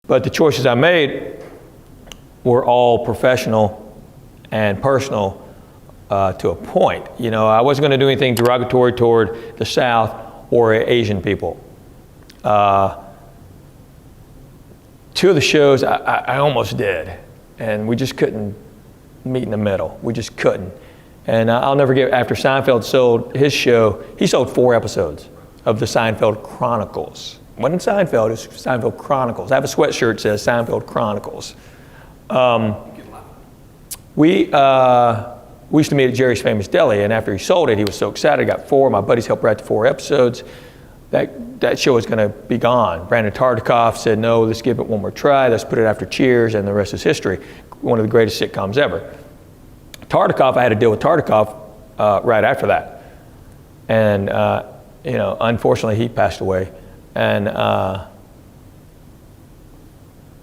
But the choices I made were all professional and personal to a point. You know, I wasn't going to do anything derogatory toward the South or Asian people. Two of the shows I almost did, and we just couldn't meet in the middle. We just couldn't. And I'll never forget, after Seinfeld sold his show, he sold 4 episodes of the Seinfeld Chronicles. It wasn't Seinfeld, it was Seinfeld Chronicles. I have a sweatshirt that says Seinfeld Chronicles. We used to meet at Jerry's Famous Deli, and after he sold it, he was so excited. I got 4. My buddies helped write the 4 episodes. That show was going to be gone. Brandon Tartikoff said, no, let's give it one more try. Let's put it after Cheers, and the rest is history. One of the greatest sitcoms ever. Tartikoff, I had to deal with Tartikoff right after that. And, you know, unfortunately, he passed away. And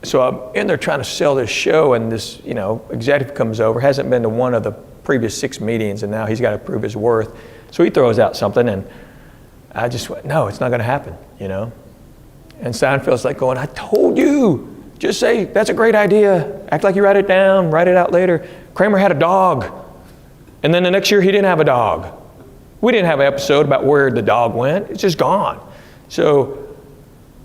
so I'm in there trying to sell this show, and this, you know, executive comes over, hasn't been to one of the previous 6 meetings, and now he's got to prove his worth. So he throws out something, and I just went, no, it's not going to happen, you know. And Seinfeld's like going, I told you. Just say, that's a great idea. Act like you write it down, write it out later. Kramer had a dog. And then the next year he didn't have a dog. We didn't have an episode about where the dog went. It's just gone. So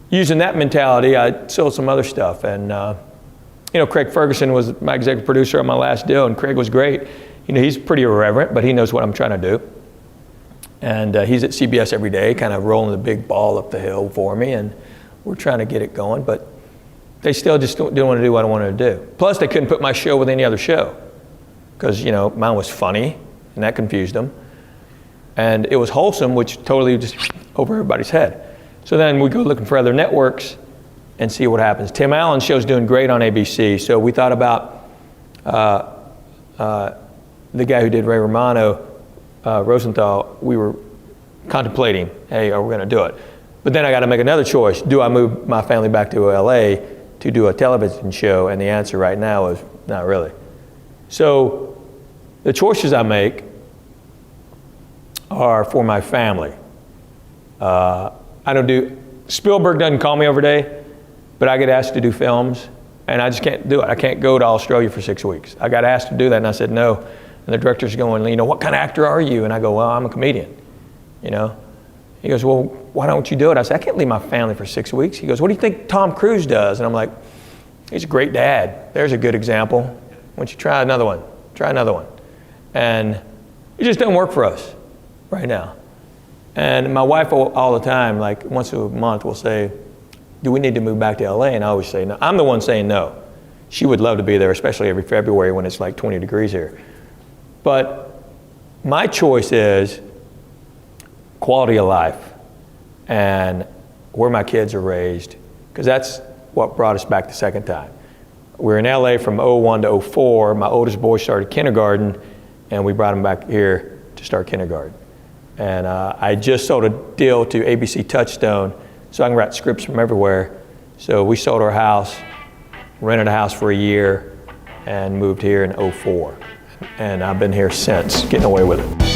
using that mentality, I sold some other stuff. And, you know, Craig Ferguson was my executive producer on my last deal, and Craig was great. You know, he's pretty irreverent, but he knows what I'm trying to do. And he's at CBS every day, kind of rolling the big ball up the hill for me, and we're trying to get it going. But they still just didn't want to do what I wanted to do. Plus, they couldn't put my show with any other show because, you know, mine was funny, and that confused them. And it was wholesome, which totally just over everybody's head. So then we go looking for other networks and see what happens. Tim Allen's show's doing great on ABC, so we thought about the guy who did Ray Romano, Rosenthal. We were contemplating, hey, are we going to do it? But then I got to make another choice. Do I move my family back to LA to do a television show? And the answer right now is not really. So the choices I make are for my family. Spielberg doesn't call me every day, but I get asked to do films, and I just can't do it. I can't go to Australia for 6 weeks. I got asked to do that, and I said no. And the director's going, you know, what kind of actor are you? And I go, well, I'm a comedian, you know. He goes, well, why don't you do it? I said, I can't leave my family for 6 weeks. He goes, what do you think Tom Cruise does? And I'm like, he's a great dad. There's a good example. Why don't you try another one? Try another one. And it just doesn't work for us right now. And my wife all the time, like once a month, will say, do we need to move back to LA? And I always say no. I'm the one saying no. She would love to be there, especially every February when it's like 20 degrees here. But my choice is quality of life and where my kids are raised, because that's what brought us back the second time. We were in LA from 01 to 04. My oldest boy started kindergarten, and we brought him back here to start kindergarten. And I just sold a deal to ABC Touchstone, so I can write scripts from everywhere. So we sold our house, rented a house for a year, and moved here in 04. And I've been here since, getting away with it.